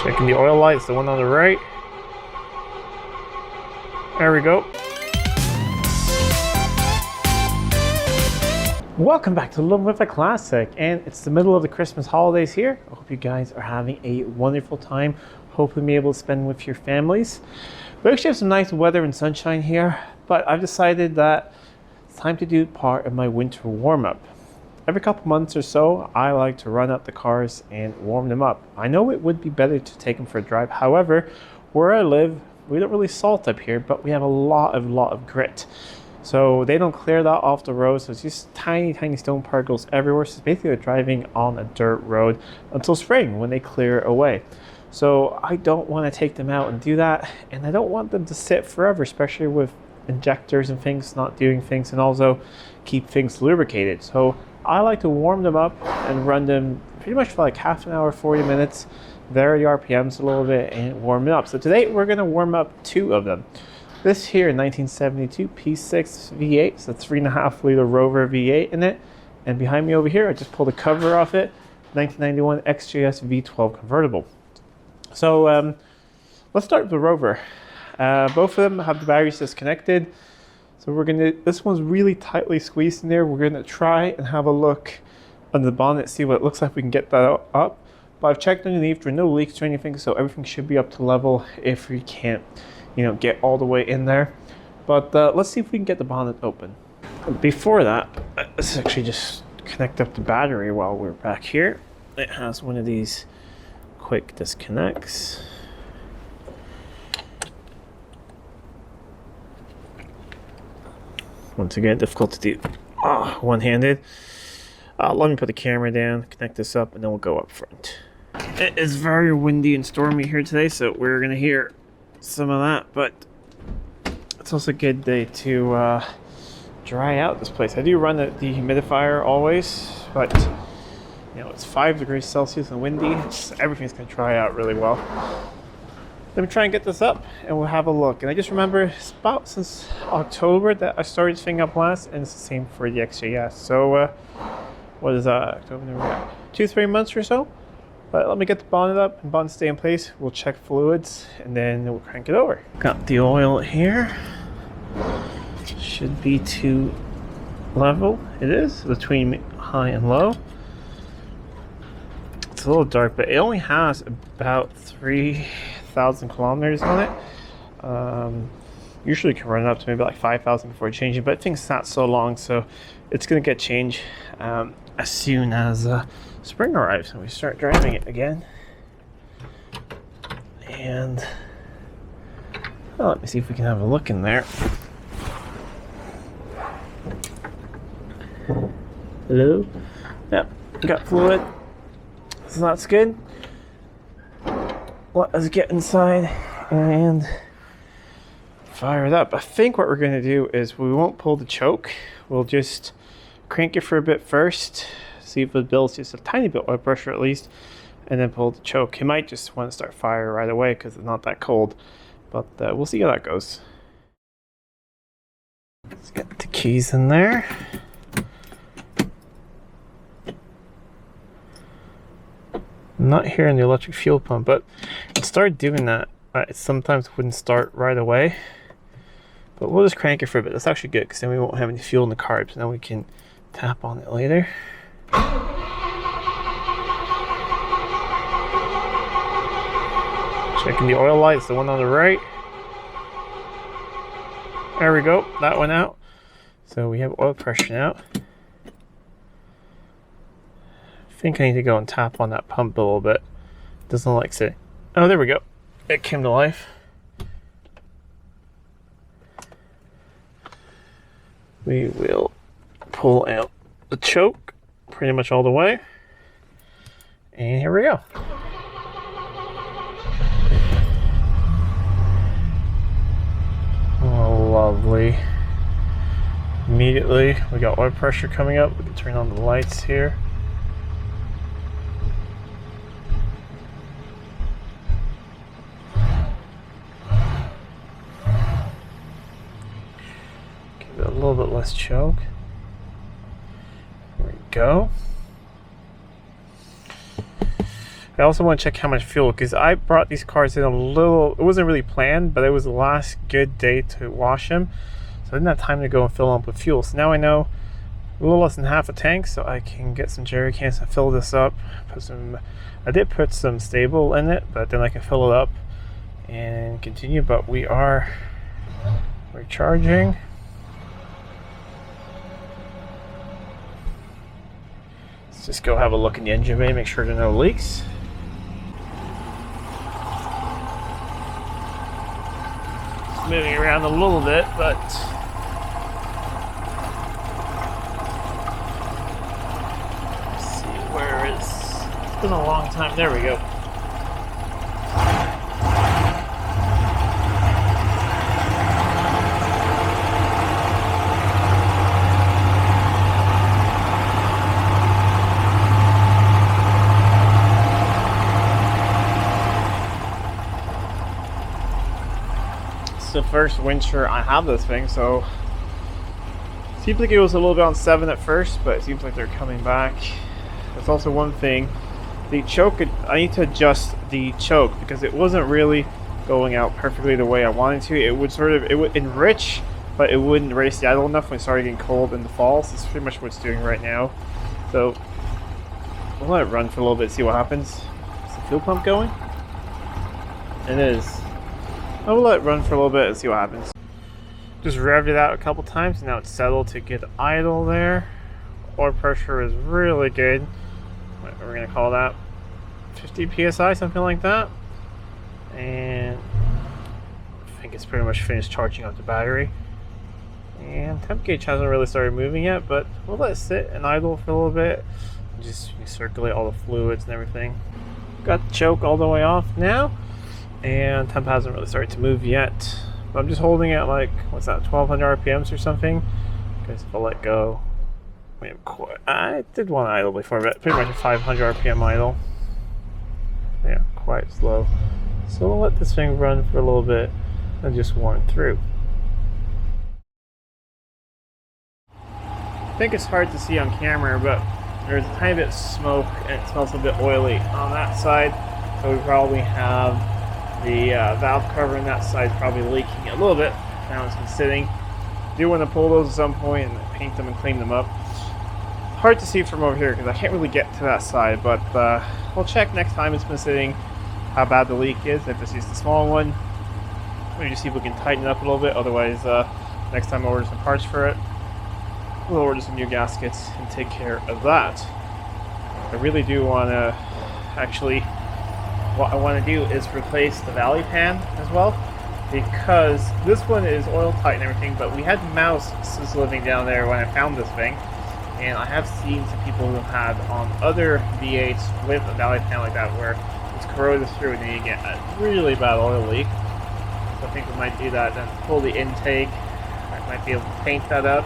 Checking the oil lights, the one on the right. There we go. Welcome back to Living with a Classic, and it's the middle of the Christmas holidays here. I hope you guys are having a wonderful time. Hopefully be able to spend with your families. We actually have some nice weather and sunshine here, but I've decided that it's time to do part of my winter warm-up. Every couple months or so, I like to run out the cars and warm them up. I know it would be better to take them for a drive. However, where I live, we don't really salt up here, but we have a lot of grit. So they don't clear that off the road, so it's just tiny stone particles everywhere. So it's basically driving on a dirt road until spring when they clear away. So I don't want to take them out and do that, and I don't want them to sit forever, especially with injectors and things not doing things, and also keep things lubricated. So I like to warm them up and run them pretty much for like half an hour, 40 minutes, vary the RPMs a little bit, and warm it up. So today we're going to warm up two of them. This here, 1972 P6 V8, so 3.5 liter Rover V8 in it. And behind me over here, I just pulled the cover off it, 1991 XJS V12 convertible. So let's start with the Rover. Both of them have the batteries disconnected. So we're gonna, this one's really tightly squeezed in there. We're gonna try and have a look under the bonnet, see what it looks like. We can get that up. But I've checked underneath, there are no leaks or anything, so everything should be up to level if we can't, get all the way in there. But let's see if we can get the bonnet open. Before that, let's actually just connect up the battery while we're back here. It has one of these quick disconnects. Once again, difficult to do one-handed. Let me put the camera down, connect this up, and then we'll go up front. It is very windy and stormy here today, so we're going to hear some of that, but it's also a good day to dry out this place. I do run the dehumidifier always, but it's 5 degrees Celsius and windy. Everything's going to dry out really well. Let me try and get this up and we'll have a look. And I just remember it's about since October that I started this thing up last, and it's the same for the XJS. So what is that? October, November, 2-3 months or so. But let me get the bonnet up and bonnet stay in place. We'll check fluids and then we'll crank it over. Got the oil here. Should be to level. It is between high and low. It's a little dark, but it only has about 3,000 kilometers on it. Usually you can run it up to maybe like 5,000 before changing, but I think it's not so long, so it's going to get changed as soon as spring arrives and we start driving it again. And let me see if we can have a look in there. Hello? Yep, got fluid. So that's good. Let us get inside and fire it up. I think what we're going to do is we won't pull the choke. We'll just crank it for a bit first, see if it builds just a tiny bit of pressure at least, and then pull the choke. It might just want to start fire right away because it's not that cold, but we'll see how that goes. Let's get the keys in there. I'm not hearing the electric fuel pump, but it started doing that. It sometimes wouldn't start right away, but we'll just crank it for a bit. That's actually good because then we won't have any fuel in the car, so then we can tap on it later. Checking the oil lights, the one on the right. There we go, that went out. So we have oil pressure now. I think I need to go and tap on that pump a little bit. It doesn't like say. Oh, there we go. It came to life. We will pull out the choke pretty much all the way. And here we go. Oh, lovely. Immediately, we got oil pressure coming up. We can turn on the lights here. A little bit less choke. There we go. I also want to check how much fuel, because I brought these cars in a little, it wasn't really planned, but it was the last good day to wash them. So I didn't have time to go and fill them up with fuel. So now I know a little less than half a tank, so I can get some jerry cans and fill this up. I did put some stable in it, but then I can fill it up and continue. But we are recharging. Let's just go have a look in the engine bay, make sure there are no leaks. It's moving around a little bit, but let's see where it's been a long time. There we go. The first winter I have this thing, so it seems like it was a little bit on 7 at first, but it seems like they're coming back. There's also one thing, the choke, I need to adjust the choke because it wasn't really going out perfectly the way I wanted to. It would enrich, but it wouldn't race the idle enough when it started getting cold in the fall. So this is pretty much what it's doing right now. So we'll let it run for a little bit, see what happens. Is the fuel pump going? It is. I will let it run for a little bit and see what happens. Just revved it out a couple times, and now it's settled to get idle there. Oil pressure is really good. What are we going to call that? 50 psi, something like that. And I think it's pretty much finished charging up the battery. And temp gauge hasn't really started moving yet, but we'll let it sit and idle for a little bit. Just circulate all the fluids and everything. Got the choke all the way off now. And temp hasn't really started to move yet. But I'm just holding it at like, what's that, 1200 RPMs or something? Because if I let go, I did one idle before, but pretty much a 500 RPM idle. Yeah, quite slow. So we'll let this thing run for a little bit and just warm through. I think it's hard to see on camera, but there's a tiny bit of smoke and it smells a bit oily on that side. So we probably have the valve cover on that side probably leaking a little bit. Now it's been sitting. Do want to pull those at some point and paint them and clean them up. Hard to see from over here because I can't really get to that side, but we'll check next time it's been sitting how bad the leak is. If it's just a small one, maybe just see if we can tighten it up a little bit. Otherwise, next time I order some parts for it, we'll order some new gaskets and take care of that. I really do want to actually, what I want to do is replace the valley pan as well, because this one is oil tight and everything, but we had mouse living down there when I found this thing, and I have seen some people who have had on other V8s with a valley pan like that where it's corroded through and then you get a really bad oil leak. So I think we might do that, then pull the intake. I might be able to paint that up,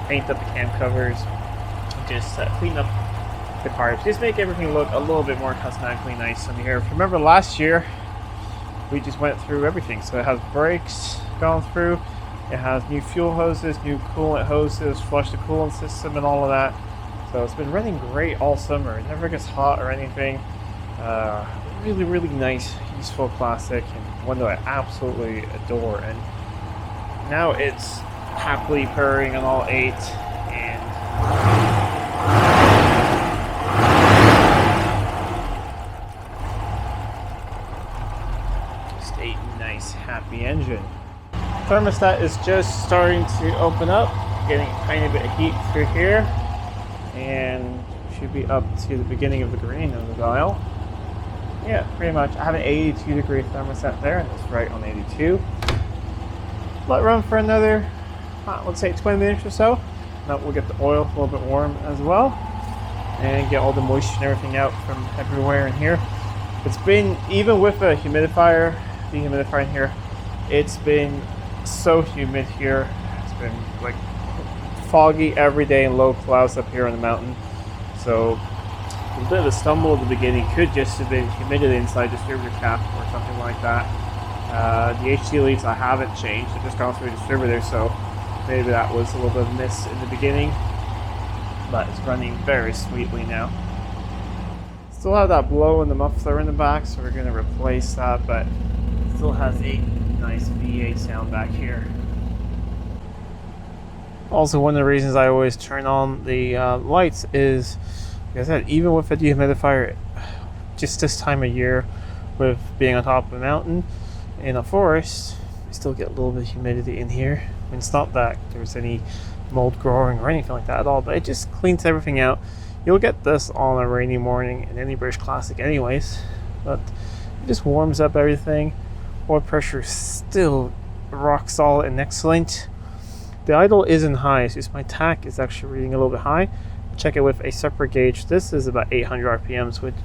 paint up the cam covers, and just clean up the carbs, just make everything look a little bit more cosmetically nice on here. If you remember last year, we just went through everything. So it has brakes gone through, it has new fuel hoses, new coolant hoses, flush the coolant system and all of that. So it's been running great all summer. It never gets hot or anything. Really, really nice, useful classic, and one that I absolutely adore. And now it's happily purring on all 8, and nice happy engine. Thermostat is just starting to open up, getting a tiny bit of heat through here, and should be up to the beginning of the green of the dial. Yeah, pretty much. I have an 82 degree thermostat there, and it's right on 82. Let it run for another, let's say 20 minutes or so. Now we'll get the oil a little bit warm as well, and get all the moisture and everything out from everywhere in here. It's been, even with a humidifier, dehumidifier in here, it's been so humid here. It's been like foggy every day and low clouds up here on the mountain. So a bit of a stumble at the beginning. Could just have been humidity inside distributor cap or something like that. The HT leads I haven't changed. I've just gone through a distributor, so maybe that was a little bit of a miss in the beginning. But it's running very sweetly now. Still have that blow in the muffler in the back, so we're going to replace that, but it still has a nice V8 sound back here. Also, one of the reasons I always turn on the lights is, like I said, even with a dehumidifier, just this time of year, with being on top of a mountain in a forest, we still get a little bit of humidity in here. I mean, it's not that there's any mold growing or anything like that at all, but it just cleans everything out. You'll get this on a rainy morning in any British Classic anyways, but it just warms up everything. Oil pressure is still rock solid and excellent. The idle isn't high, it's just my tach is actually reading a little bit high. Check it with a separate gauge. This is about 800 RPMs, which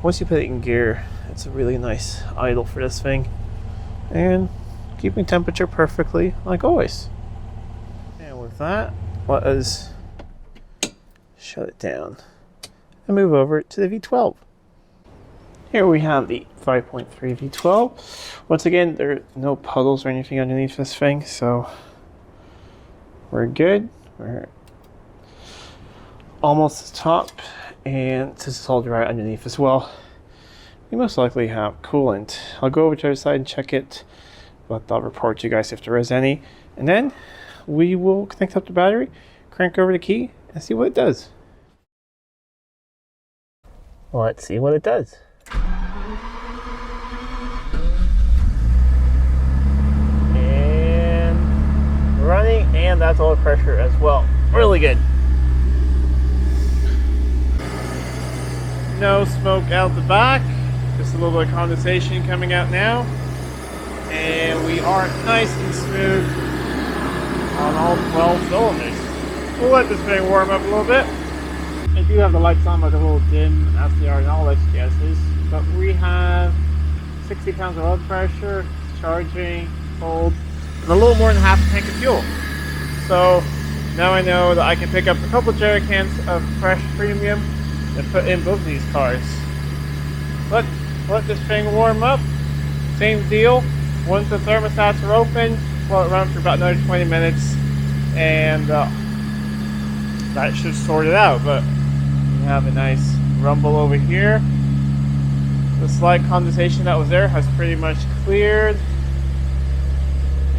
once you put it in gear, it's a really nice idle for this thing. And keeping temperature perfectly, like always. And with that, let us shut it down and move over to the V12. Here we have the 5.3 V12. Once again, there are no puddles or anything underneath this thing, so we're good. We're almost to the top, and this is all dry underneath as well. We most likely have coolant. I'll go over to the other side and check it, but I'll report to you guys if there is any. And then we will connect up the battery, crank over the key, and see what it does. Let's see what it does. And running, and that's oil pressure as well. Really good. No smoke out the back, just a little bit of condensation coming out now, and we are nice and smooth on all 12 cylinders. We'll let this thing warm up a little bit. I do have the lights on, but they're a little dim as they are in all XJSs, but we have 60 pounds of oil pressure, charging, cold, and a little more than half a tank of fuel. So now I know that I can pick up a couple jerry cans of fresh premium and put in both of these cars. Let this thing warm up. Same deal. Once the thermostats are open, let it run for about another 20 minutes, and that should sort it out. But we have a nice rumble over here. The slight condensation that was there has pretty much cleared,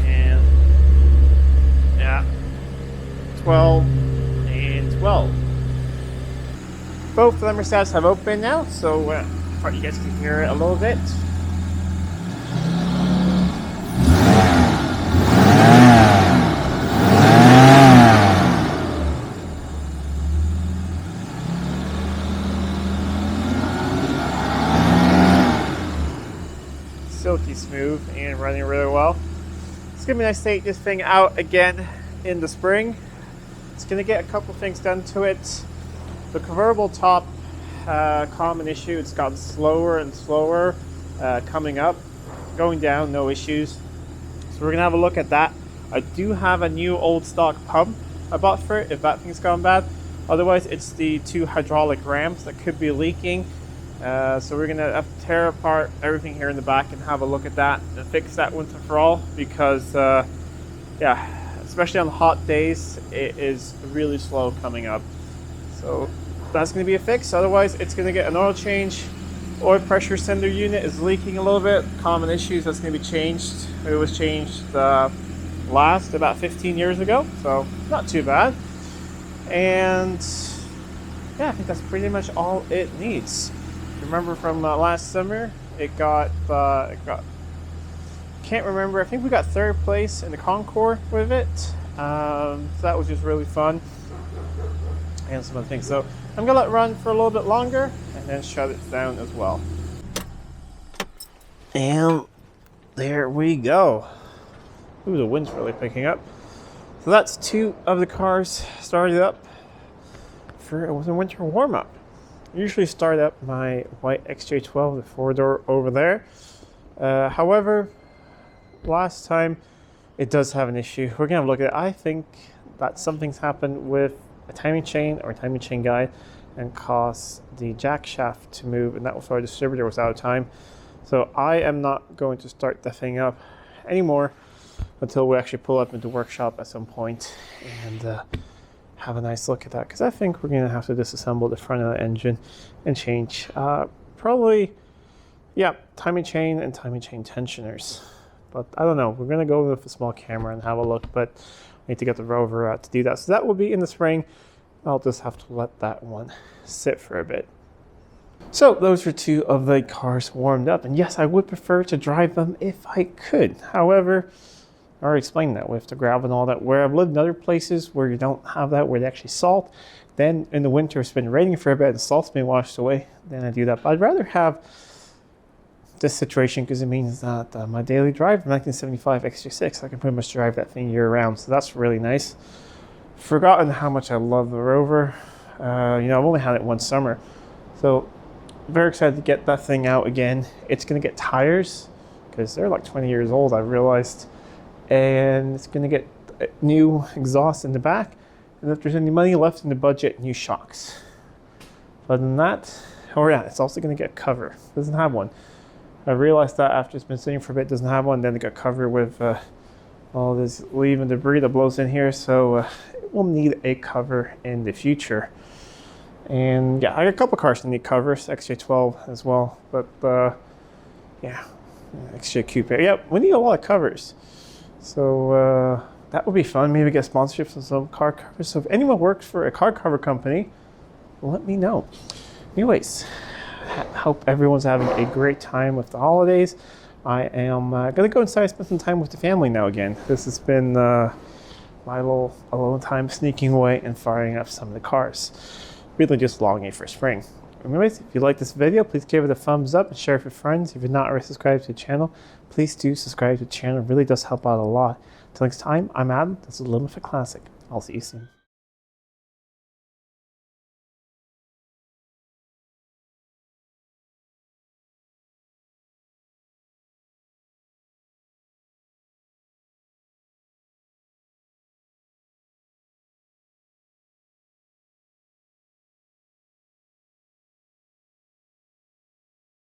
and yeah, 12 and 12. Both thermostats have opened now, so you guys can hear it a little bit. Silky smooth and running really well. It's gonna be nice to take this thing out again in the spring. It's gonna get a couple things done to it. The convertible top, common issue, it's gotten slower and slower coming up. Going down, no issues. So we're gonna have a look at that. I do have a new old stock pump I bought for it if that thing's gone bad. Otherwise, it's the two hydraulic rams that could be leaking. So we're gonna have to tear apart everything here in the back and have a look at that and fix that once and for all, because yeah, especially on hot days, it is really slow coming up. So that's going to be a fix. Otherwise, it's going to get an oil change. Oil pressure sender unit is leaking a little bit. Common issues, that's going to be changed. It was changed last about 15 years ago, so not too bad. And yeah, I think that's pretty much all it needs. Remember from last summer, it got can't remember, I think we got 3rd place in the Concours with it. So that was just really fun. And some other things. So I'm gonna let it run for a little bit longer and then shut it down as well. And there we go. Ooh, the wind's really picking up. So that's 2 of the cars started up for a winter warm-up. I usually start up my white XJ12, the 4-door over there. However, last time it does have an issue. We're gonna have a look at it. I think that something's happened with a timing chain or a timing chain guide and caused the jack shaft to move, and that was why our distributor was out of time. So I am not going to start the thing up anymore until we actually pull up into the workshop at some point and have a nice look at that, because I think we're going to have to disassemble the front of the engine and change probably, yeah, timing chain and timing chain tensioners. But I don't know, we're going to go with a small camera and have a look, but I need to get the Rover out to do that. So that will be in the spring. I'll just have to let that one sit for a bit. So those were two of the cars warmed up, and yes, I would prefer to drive them if I could. However, I already explained that with the gravel and all that. Where I've lived in other places where you don't have that, where they actually salt, then in the winter it's been raining for a bit and the salt's been washed away, then I do that. But I'd rather have this situation because it means that my daily drive, 1975 XJ6, I can pretty much drive that thing year round, so that's really nice. Forgotten how much I love the Rover. You know, I've only had it one summer, so very excited to get that thing out again. It's going to get tires because they're like 20 years old, I realized, and it's going to get new exhaust in the back, and if there's any money left in the budget, new shocks. Other than that, oh yeah, it's also going to get a cover. It doesn't have one. I realized that after it's been sitting for a bit, it doesn't have one. Then it got covered with all this leaf and debris that blows in here, so it will need a cover in the future. And yeah, I got a couple cars that need covers, XJ12 as well, but yeah, XJ Coupe. Yeah, we need a lot of covers. So that would be fun. Maybe get sponsorships of some car covers. So if anyone works for a car cover company, let me know. Anyways, hope everyone's having a great time with the holidays. I am gonna go inside and spend some time with the family now again. This has been my little alone time, sneaking away and firing up some of the cars. Really just longing for spring. Anyways, if you like this video, please give it a thumbs up and share it with friends. If you're not already subscribed to the channel, please do subscribe to the channel. It really does help out a lot. Until next time, I'm Adam. This is Living with a Classic. I'll see you soon.